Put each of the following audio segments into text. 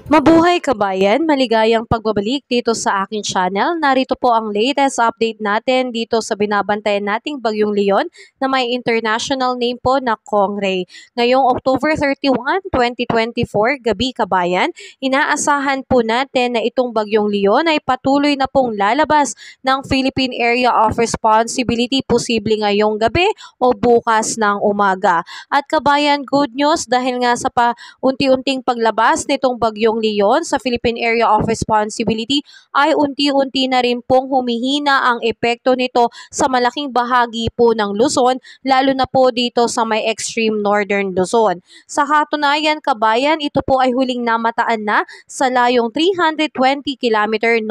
Mabuhay kabayan, maligayang pagbabalik dito sa aking channel. Narito po ang latest update natin dito sa binabantayan nating Bagyong Leon na may international name po na Kongray. Ngayong October 31, 2024, gabi kabayan, inaasahan po natin na itong Bagyong Leon ay patuloy na pong lalabas ng Philippine Area of Responsibility posible ngayong gabi o bukas ng umaga. At kabayan, good news dahil nga sa unti-unting paglabas nitong Bagyong Leon sa Philippine Area of Responsibility ay unti-unti na rin pong humihina ang epekto nito sa malaking bahagi po ng Luzon, lalo na po dito sa may extreme northern Luzon. Sa katunayan kabayan, ito po ay huling namataan na sa layong 320 km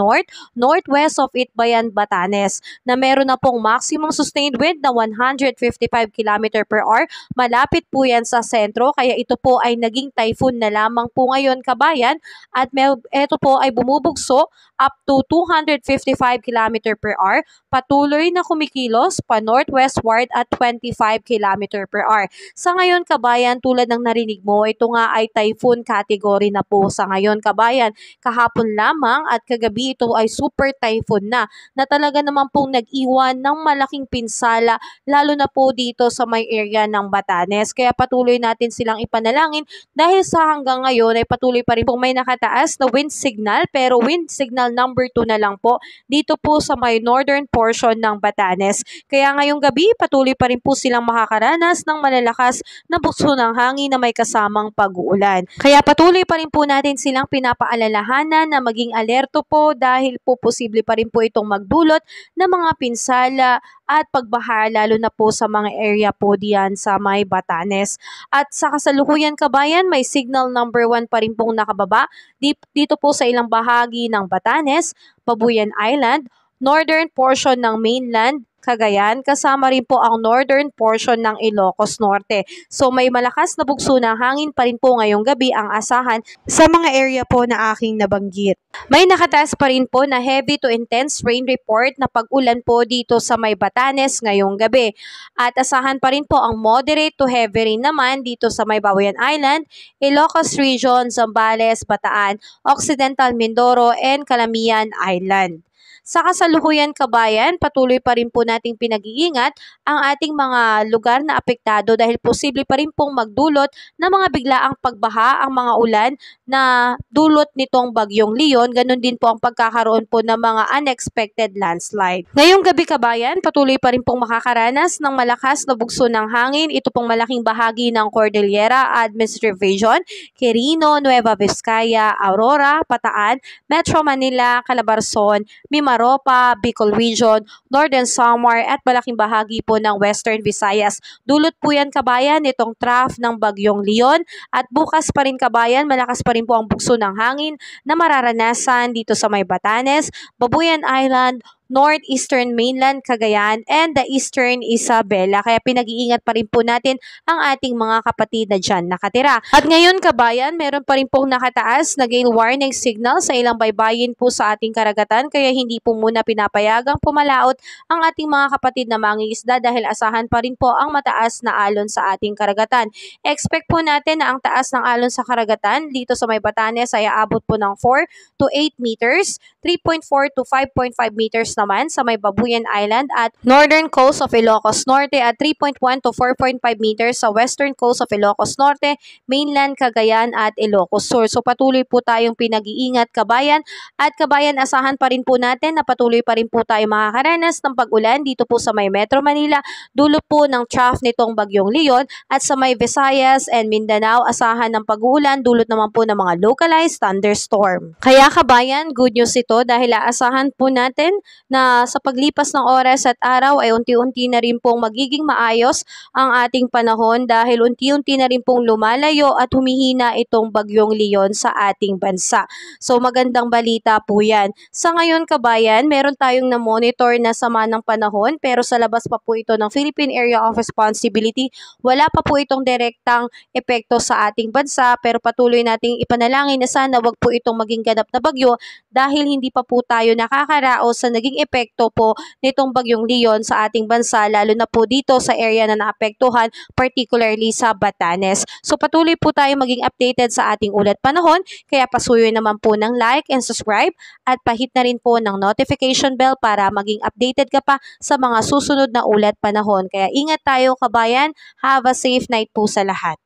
northwest of Itbayan, Batanes, na meron na pong maximum sustained wind na 155 km per hour. Malapit po yan sa sentro, kaya ito po ay naging typhoon na lamang po ngayon kabayan, at ito po ay bumubugso up to 255 km per hour, patuloy na kumikilos pa northwestward at 25 km per hour. Sa ngayon kabayan, tulad ng narinig mo, ito nga ay typhoon category na po sa ngayon kabayan. Kahapon lamang at kagabi ito ay super typhoon na talaga naman pong nag-iwan ng malaking pinsala, lalo na po dito sa may area ng Batanes. Kaya patuloy natin silang ipanalangin dahil sa hanggang ngayon ay patuloy pa rin pong may nakataas na wind signal, pero wind signal number 2 na lang po dito po sa may northern portion ng Batanes. Kaya ngayong gabi patuloy pa rin po silang makakaranas ng malalakas na bugso ng hangin na may kasamang pag-uulan. Kaya patuloy pa rin po natin silang pinapaalalahanan na maging alerto po dahil po posible pa rin po itong magdulot ng mga pinsala at pagbaha, lalo na po sa mga area po diyan sa may Batanes. At sa kasalukuyan kabayan, may signal number 1 pa rin pong nakababa dito po sa ilang bahagi ng Batanes, Babuyan Island, northern portion ng mainland Cagayan, kasama rin po ang northern portion ng Ilocos Norte. So may malakas na bugso ng hangin pa rin po ngayong gabi ang asahan sa mga area po na aking nabanggit. May nakataas pa rin po na heavy to intense rain report na pag-ulan po dito sa may Batanes ngayong gabi. At asahan pa rin po ang moderate to heavy rain naman dito sa may Babuyan Island, Ilocos Region, Zambales, Bataan, Occidental Mindoro, and Calamian Island. Sa kasalukuyan kabayan, patuloy pa rin po nating pinag-iingat ang ating mga lugar na apektado dahil posible pa rin pong magdulot ng mga biglaang pagbaha ang mga ulan na dulot nitong Bagyong Leon. Ganon din po ang pagkakaroon po ng mga unexpected landslide. Ngayong gabi kabayan, patuloy pa rin pong makakaranas ng malakas na bugso ng hangin. Ito pong malaking bahagi ng Cordillera Administrative Region, Quirino, Nueva Vizcaya, Aurora, Bataan, Metro Manila, Calabarzon, Mimaropa, Bicol Region, Northern Samar at malaking bahagi po ng Western Visayas. Dulot po yan kabayan nitong trough ng Bagyong Leon, at bukas pa rin kabayan, malakas pa rin po ang bugso ng hangin na mararanasan dito sa may Batanes, Babuyan Island, northeastern mainland Cagayan, and the eastern Isabela. Kaya pinag-iingat pa rin po natin ang ating mga kapatid na dyan nakatira. At ngayon kabayan, meron pa rin pong nakataas na gale warning signal sa ilang baybayin po sa ating karagatan, kaya hindi po muna pinapayagang pumalaot ang ating mga kapatid na mangingisda dahil asahan pa rin po ang mataas na alon sa ating karagatan. Expect po natin na ang taas ng alon sa karagatan dito sa may Batanes ay aabot po ng 4 to 8 meters, 3.4 to 5.5 meters naman sa may Babuyan Island at northern coast of Ilocos Norte, at 3.1 to 4.5 meters sa western coast of Ilocos Norte, mainland Cagayan at Ilocos Sur. So patuloy po tayong pinag-iingat kabayan, at kabayan asahan pa rin po natin na patuloy pa rin po tayo makakaranas ng pag-ulan dito po sa may Metro Manila, dulot po ng trough nitong Bagyong Leon, at sa may Visayas and Mindanao asahan ng pag-uulan, dulot naman po ng mga localized thunderstorm. Kaya kabayan, good news ito dahil aasahan po natin na sa paglipas ng oras at araw ay unti-unti na rin pong magiging maayos ang ating panahon dahil unti-unti na rin pong lumalayo at humihina itong Bagyong Leon sa ating bansa. So magandang balita po yan. Sa ngayon kabayan, meron tayong na-monitor na sama ng panahon, pero sa labas pa po ito ng Philippine Area of Responsibility. Wala pa po itong direktang epekto sa ating bansa, pero patuloy nating ipanalangin na sana wag po itong maging ganap na bagyo dahil hindi pa po tayo nakakaraos sa naging epekto po nitong bagyong Leon sa ating bansa, lalo na po dito sa area na naapektuhan, particularly sa Batanes. So patuloy po tayo maging updated sa ating ulat panahon, kaya pasuyo naman po ng like and subscribe at pahit na rin po ng notification bell para maging updated ka pa sa mga susunod na ulat panahon. Kaya ingat tayo kabayan, have a safe night po sa lahat.